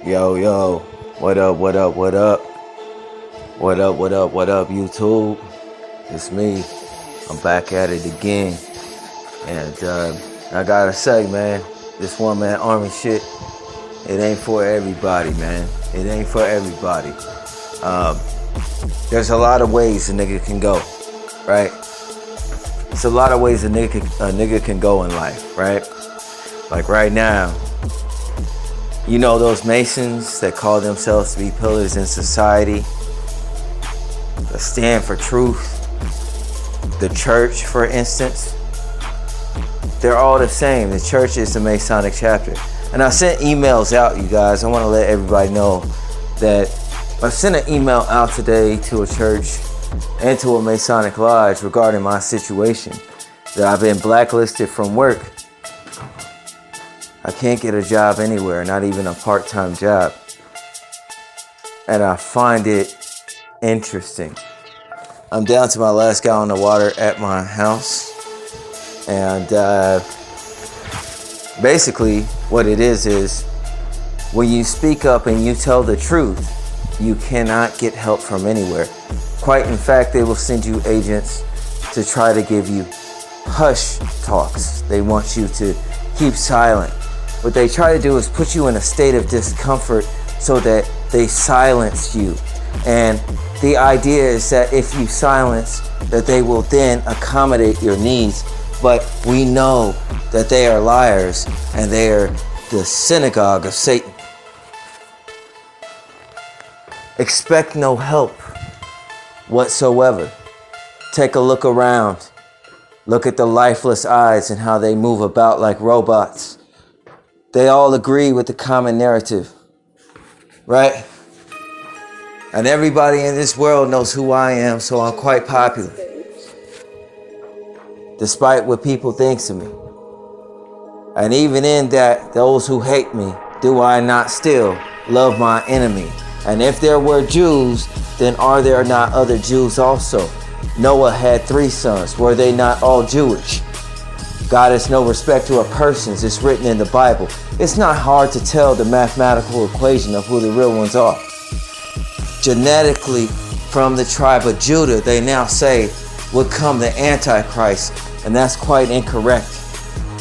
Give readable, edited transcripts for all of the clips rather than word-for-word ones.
Yo, what up, what up, what up? What up, what up, what up, YouTube? It's me. I'm back at it again. And I gotta say, man, this one-man army shit, it ain't for everybody, man. It ain't for everybody. There's a lot of ways a nigga can go, right? It's a lot of ways a nigga can go in life, right? Like right now, you know those Masons that call themselves to be pillars in society, that stand for truth, the church, for instance, they're all the same. The church is the Masonic chapter. And I sent emails out, you guys. I want to let everybody know that I sent an email out today to a church and to a Masonic lodge regarding my situation, that I've been blacklisted from work. I can't get a job anywhere, not even a part-time job. And I find it interesting. I'm down to my last gallon of water at my house. And basically what it is when you speak up and you tell the truth, you cannot get help from anywhere. Quite in fact, they will send you agents to try to give you hush talks. They want you to keep silent. What they try to do is put you in a state of discomfort so that they silence you. And the idea is that if you silence, that they will then accommodate your needs. But we know that they are liars and they are the synagogue of Satan. Expect no help whatsoever. Take a look around. Look at the lifeless eyes and how they move about like robots. They all agree with the common narrative, right? And everybody in this world knows who I am, so I'm quite popular. Despite what people think of me. And even in that, those who hate me, do I not still love my enemy? And if there were Jews, then are there not other Jews also? Noah had 3 sons. Were they not all Jewish? God has no respect to persons. It's written in the Bible. It's not hard to tell the mathematical equation of who the real ones are. Genetically, from the tribe of Judah, they now say would come the Antichrist, and that's quite incorrect.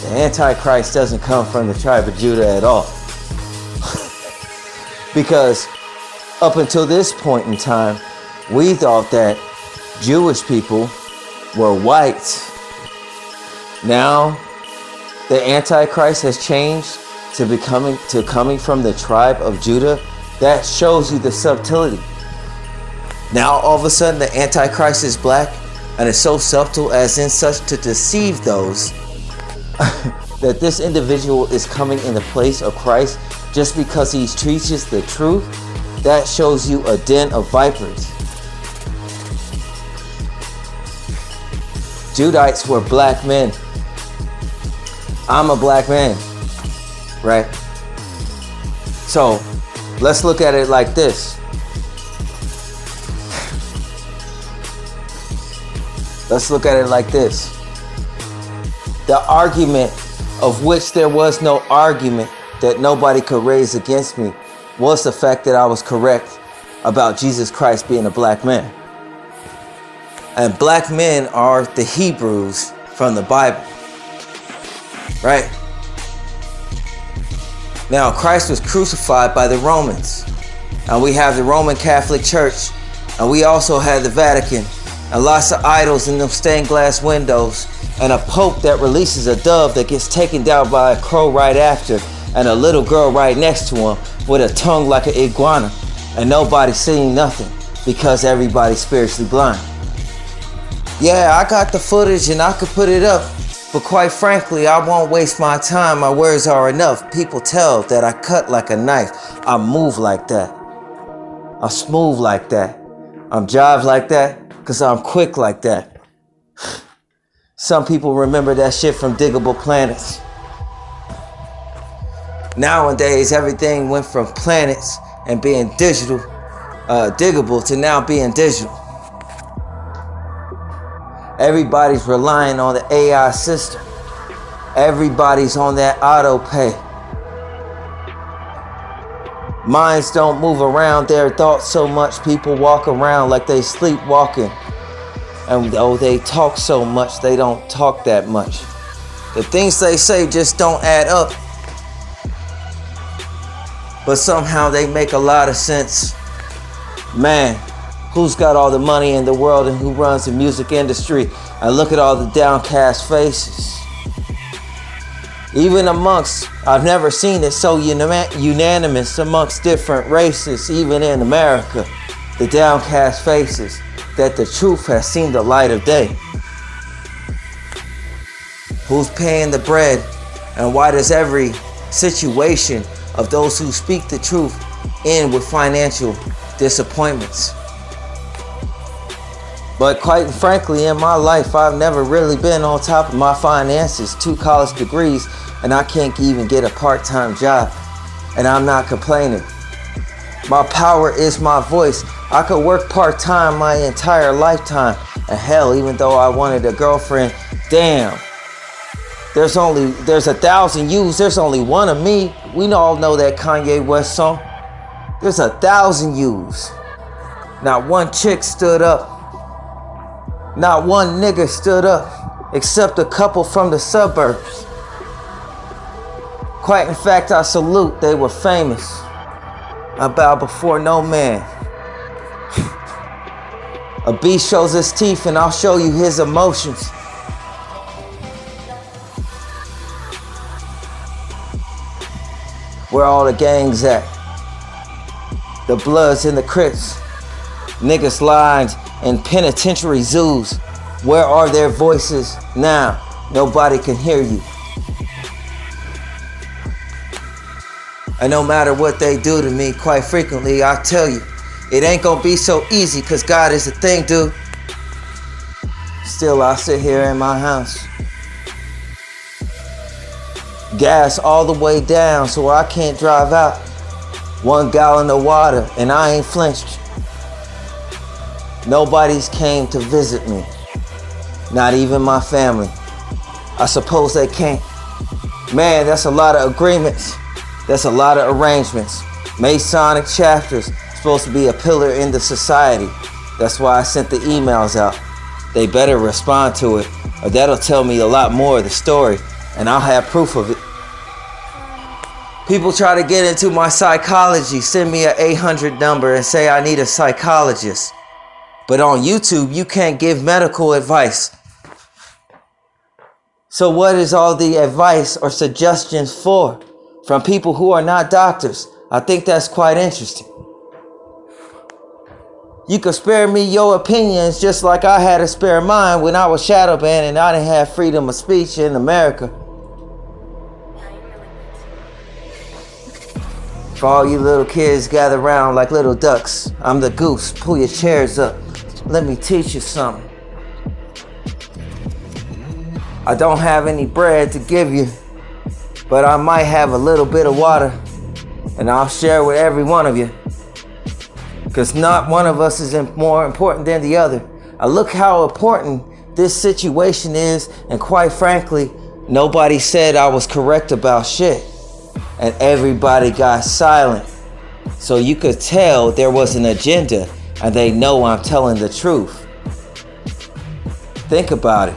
The Antichrist doesn't come from the tribe of Judah at all. Because up until this point in time, we thought that Jewish people were white. Now, the Antichrist has changed to coming from the tribe of Judah. That shows you the subtlety. Now, all of a sudden, the Antichrist is black, and it's so subtle as in such to deceive those that this individual is coming in the place of Christ just because he teaches the truth. That shows you a den of vipers. Judites were black men. I'm a black man, right? So let's look at it like this. Let's look at it like this. The argument of which there was no argument that nobody could raise against me was the fact that I was correct about Jesus Christ being a black man. And black men are the Hebrews from the Bible, right? Now, Christ was crucified by the Romans, and we have the Roman Catholic Church, and we also have the Vatican, and lots of idols in them stained glass windows, and a pope that releases a dove that gets taken down by a crow right after, and a little girl right next to him with a tongue like an iguana, and nobody's seeing nothing because everybody's spiritually blind. Yeah, I got the footage and I could put it up, but quite frankly, I won't waste my time. My words are enough. People tell that I cut like a knife. I move like that. I smooth like that. I'm jive like that because I'm quick like that. Some people remember that shit from Diggable Planets. Nowadays, everything went from planets and being digital, diggable, to now being digital. Everybody's relying on the AI system. Everybody's on that auto pay. Minds don't move around their thoughts so much. People walk around like they sleepwalking. And though they talk so much, they don't talk that much. The things they say just don't add up. But somehow they make a lot of sense. Man, who's got all the money in the world and who runs the music industry? And look at all the downcast faces. Even amongst, I've never seen it so unanimous amongst different races, even in America, the downcast faces, that the truth has seen the light of day. Who's paying the bread? And why does every situation of those who speak the truth end with financial disappointments? But quite frankly, in my life, I've never really been on top of my finances. 2 college degrees, and I can't even get a part-time job. And I'm not complaining. My power is my voice. I could work part-time my entire lifetime. And hell, even though I wanted a girlfriend, damn. There's 1,000 yous, there's only one of me. We all know that Kanye West song. There's 1,000 yous. Not one chick stood up. Not one nigga stood up, except a couple from the suburbs. Quite in fact, I salute, they were famous. I bow before no man. A beast shows his teeth and I'll show you his emotions. Where all the gangs at? The Bloods and the Crips. Niggas lined in penitentiary zoos. Where are their voices now? Nobody can hear you. And no matter what they do to me, quite frequently, I tell you, it ain't gonna be so easy, cause God is the thing, dude. Still, I sit here in my house. Gas all the way down so I can't drive out. 1 gallon of water and I ain't flinched. Nobody's came to visit me. Not even my family. I suppose they can't. Man, that's a lot of agreements. That's a lot of arrangements. Masonic chapters, supposed to be a pillar in the society. That's why I sent the emails out. They better respond to it, or that'll tell me a lot more of the story, and I'll have proof of it. People try to get into my psychology, send me an 800 number and say I need a psychologist. But on YouTube, you can't give medical advice. So what is all the advice or suggestions for? From people who are not doctors. I think that's quite interesting. You could spare me your opinions just like I had to spare mine when I was shadow banned and I didn't have freedom of speech in America. For all you little kids gather around like little ducks, I'm the goose. Pull your chairs up. Let me teach you something. I don't have any bread to give you, but I might have a little bit of water, and I'll share with every one of you. Because not one of us is more important than the other. Look how important this situation is, and quite frankly, nobody said I was correct about shit. And everybody got silent. So you could tell there was an agenda, and they know I'm telling the truth. Think about it.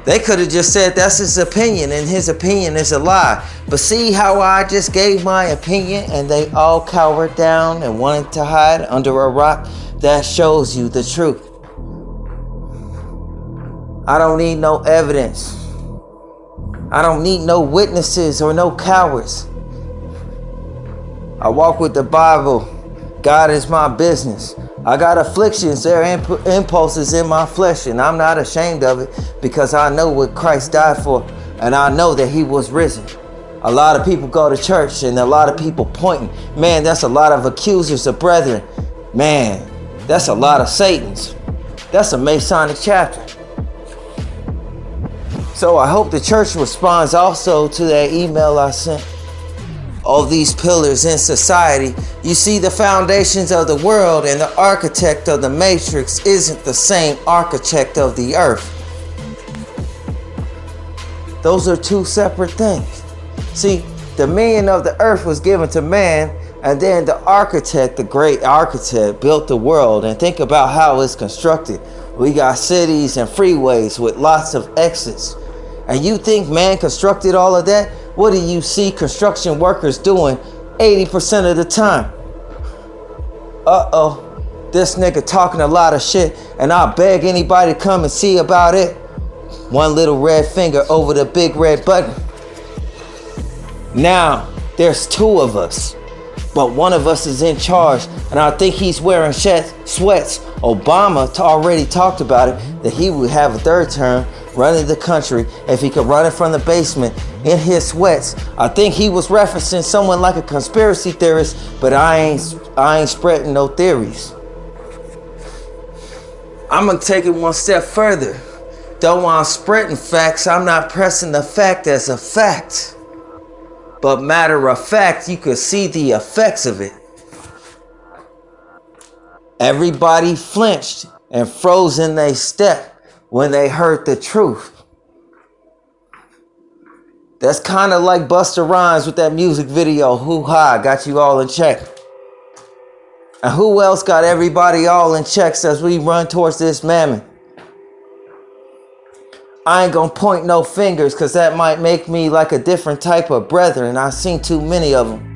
They could have just said that's his opinion and his opinion is a lie. But see how I just gave my opinion and they all cowered down and wanted to hide under a rock? That shows you the truth. I don't need no evidence. I don't need no witnesses or no cowards. I walk with the Bible. God is my business. I got afflictions, there are impulses in my flesh, and I'm not ashamed of it because I know what Christ died for, and I know that he was risen. A lot of people go to church and a lot of people pointing. Man, that's a lot of accusers of brethren. Man, that's a lot of Satans. That's a Masonic chapter. So I hope the church responds also to that email I sent. All these pillars in society. You see, the foundations of the world and the architect of the matrix isn't the same architect of the earth. Those are two separate things. See, the dominion of the earth was given to man, and then the architect, the great architect, built the world. And think about how it's constructed. We got cities and freeways with lots of exits. And you think man constructed all of that? What do you see construction workers doing 80% of the time? This nigga talking a lot of shit, and I beg anybody to come and see about it. One little red finger over the big red button. Now, there's two of us, but one of us is in charge, and I think he's wearing sweats. Obama already talked about it, that he would have a third term running the country if he could run it from the basement in his sweats. I think he was referencing someone like a conspiracy theorist, but I ain't spreading no theories. I'm gonna take it one step further. Though I'm spreading facts, I'm not pressing the fact as a fact. But matter of fact, you could see the effects of it. Everybody flinched and froze in their step when they heard the truth. That's kind of like Busta Rhymes with that music video, Hoo Ha, got you all in check. And who else got everybody all in check as we run towards this mammon? I ain't gonna point no fingers because that might make me like a different type of brethren. I've seen too many of them.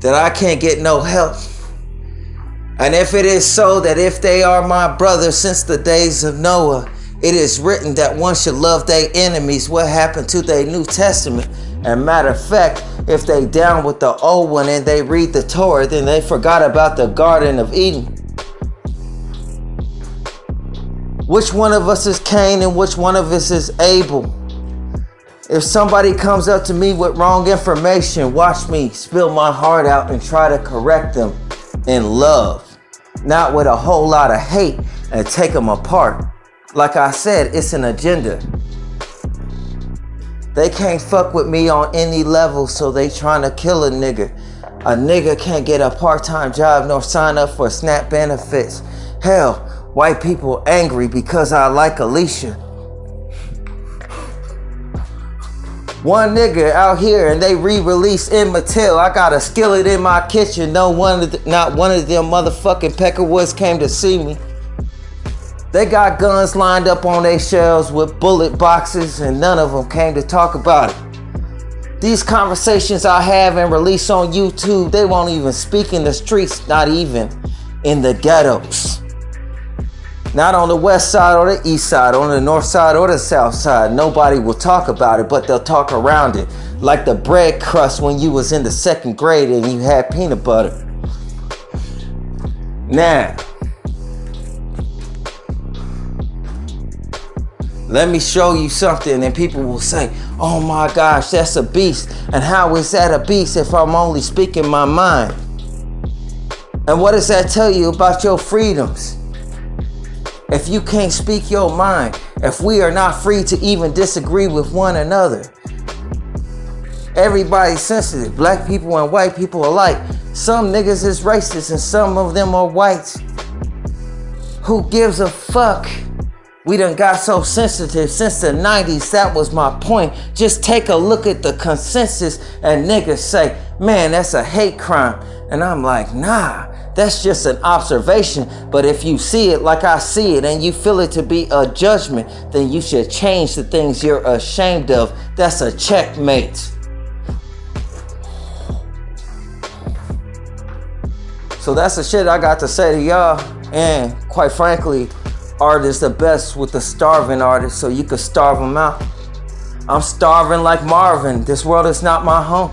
That I can't get no help. And if it is so that if they are my brothers since the days of Noah, it is written that one should love their enemies. What happened to their New Testament? And matter of fact, if they down with the old one and they read the Torah, then they forgot about the Garden of Eden. Which one of us is Cain and which one of us is Abel? If somebody comes up to me with wrong information, watch me spill my heart out and try to correct them in love. Not with a whole lot of hate and take them apart. Like I said, it's an agenda. They can't fuck with me on any level, so they trying to kill a nigga. A nigga can't get a part-time job nor sign up for SNAP benefits. Hell, white people angry because I like Alicia. One nigga out here and they re-release Emmett Mattel. I got a skillet in my kitchen. Not one of them motherfucking Peckerwoods came to see me. They got guns lined up on their shelves with bullet boxes and none of them came to talk about it. These conversations I have and release on YouTube, they won't even speak in the streets, not even in the ghettos. Not on the west side or the east side, on the north side or the south side. Nobody will talk about it, but they'll talk around it. Like the bread crust when you was in the second grade and you had peanut butter. Now, let me show you something and people will say, oh my gosh, that's a beast. And how is that a beast if I'm only speaking my mind? And what does that tell you about your freedoms? if you can't speak your mind, if we are not free to even disagree with one another. Everybody's sensitive, black people and white people alike. Some niggas is racist and some of them are whites. Who gives a fuck? We done got so sensitive since the 90s, that was my point. Just take a look at the consensus and niggas say, man, that's a hate crime. And I'm like, nah, that's just an observation. But if you see it like I see it and you feel it to be a judgment, then you should change the things you're ashamed of. That's a checkmate. So that's the shit I got to say to y'all. And quite frankly, art is the best with the starving artists, so you could starve them out. I'm starving like Marvin. This world is not my home.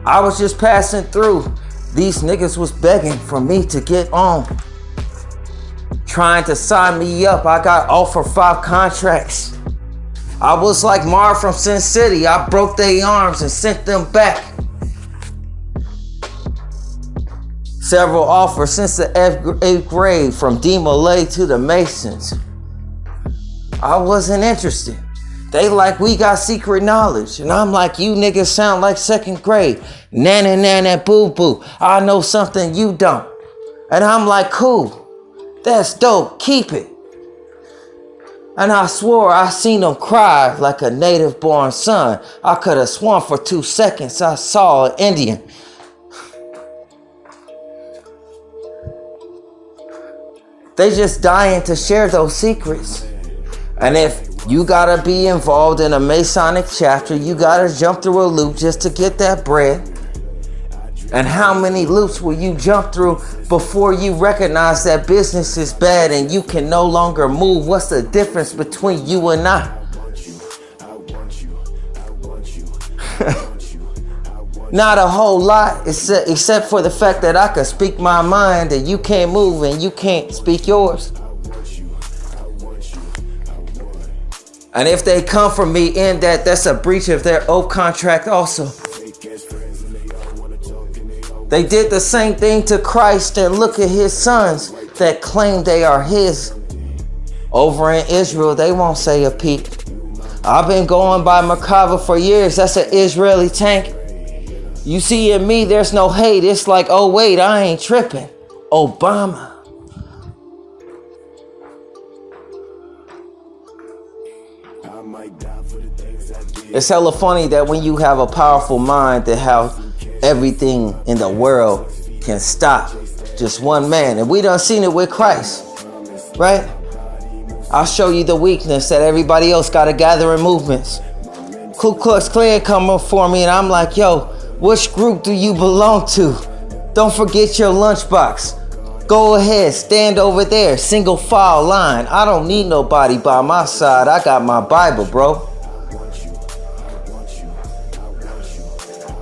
I was just passing through. These niggas was begging for me to get on. Trying to sign me up. I got offered 5 contracts. I was like Marv from Sin City. I broke their arms and sent them back. Several offers since the 8th grade, from D. Malay to the Masons. I wasn't interested. They like, we got secret knowledge. And I'm like, you niggas sound like 2nd grade. Nana, nana, boo, boo. I know something you don't. And I'm like, cool. That's dope. Keep it. And I swore I seen him cry like a native born son. I could have sworn for 2 seconds I saw an Indian. They just dying to share those secrets. And if you gotta be involved in a Masonic chapter, you gotta jump through a loop just to get that bread. And how many loops will you jump through before you recognize that business is bad and you can no longer move? What's the difference between you and I? Not a whole lot, except for the fact that I can speak my mind and you can't move and you can't speak yours. And if they come for me in that, that's a breach of their oath contract also. They did the same thing to Christ, and look at his sons that claim they are his. Over in Israel, they won't say a peep. I've been going by Merkava for years. That's an Israeli tank. You see, in me, there's no hate. It's like, oh, wait, I ain't tripping. Obama. It's hella funny that when you have a powerful mind, that how everything in the world can stop just one man. And we done seen it with Christ, right? I'll show you the weakness that everybody else got to gather in movements. Ku Klux Klan come up for me and I'm like, yo, which group do you belong to? Don't forget your lunchbox. Go ahead, stand over there, single file line. I don't need nobody by my side. I got my Bible, bro.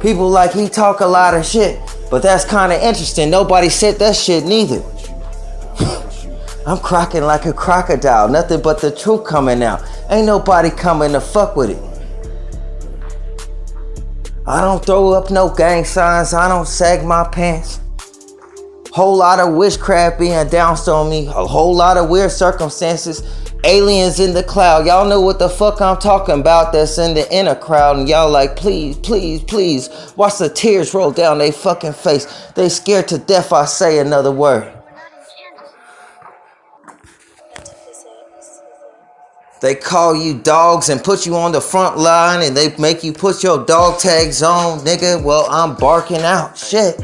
People like he talk a lot of shit, but that's kind of interesting. Nobody said that shit neither. I'm crocking like a crocodile. Nothing but the truth coming out. Ain't nobody coming to fuck with it. I don't throw up no gang signs. I don't sag my pants. Whole lot of witchcraft being doused on me. A whole lot of weird circumstances. Aliens in the cloud. Y'all know what the fuck I'm talking about. That's in the inner crowd. And y'all like, please, please, please. Watch the tears roll down they fucking face. They scared to death I say another word. They call you dogs and put you on the front line and they make you put your dog tags on, nigga. Well, I'm barking out. Shit.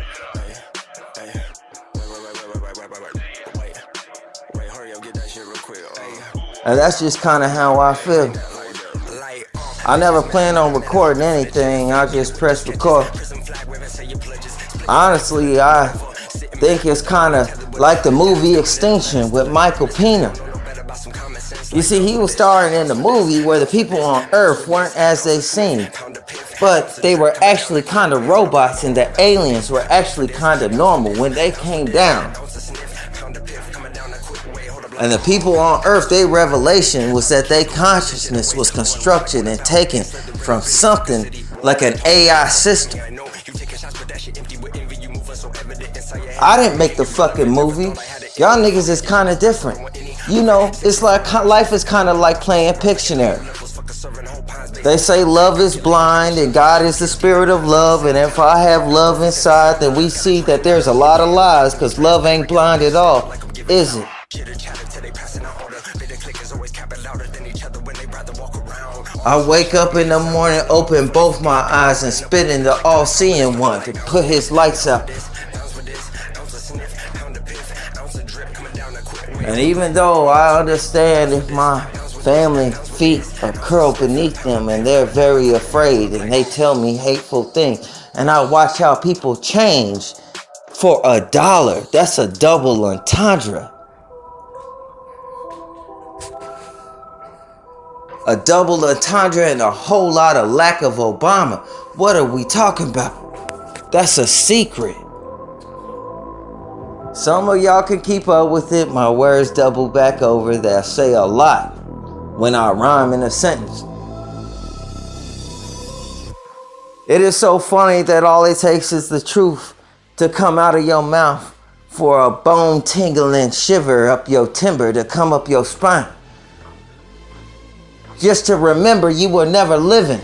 And that's just kind of how I feel. I never plan on recording anything. I just press record. Honestly, I think it's kind of like the movie Extinction with Michael Pena. You see, he was starring in the movie where the people on Earth weren't as they seemed, but they were actually kind of robots, and the aliens were actually kind of normal when they came down. And the people on Earth, their revelation was that their consciousness was constructed and taken from something like an AI system. I didn't make the fucking movie. Y'all niggas is kind of different. You know, it's like life is kind of like playing Pictionary. They say love is blind and God is the spirit of love. And if I have love inside, then we see that there's a lot of lies, because love ain't blind at all, is it? I wake up in the morning, open both my eyes, and spit in the all-seeing one to put his lights out. And even though I understand if my family feet are curled beneath them and they're very afraid and they tell me hateful things, and I watch how people change for $1, that's a double entendre. A double entendre and a whole lot of lack of Obama. What are we talking about? That's a secret. Some of y'all can keep up with it. My words double back over that say a lot when I rhyme in a sentence. It is so funny that all it takes is the truth to come out of your mouth for a bone tingling shiver up your timber to come up your spine. Just to remember you were never living.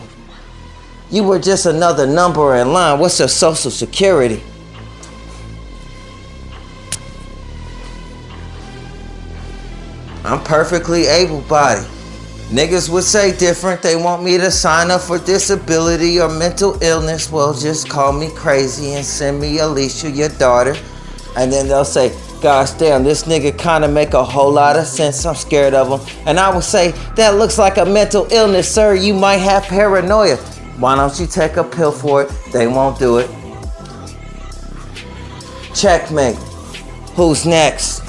You were just another number in line. What's your social security? I'm perfectly able-bodied. Niggas would say different. They want me to sign up for disability or mental illness. Well, just call me crazy and send me Alicia, your daughter. And then they'll say, gosh damn, this nigga kind of make a whole lot of sense. I'm scared of him. And I would say, that looks like a mental illness, sir. You might have paranoia. Why don't you take a pill for it? They won't do it. Checkmate. Who's next?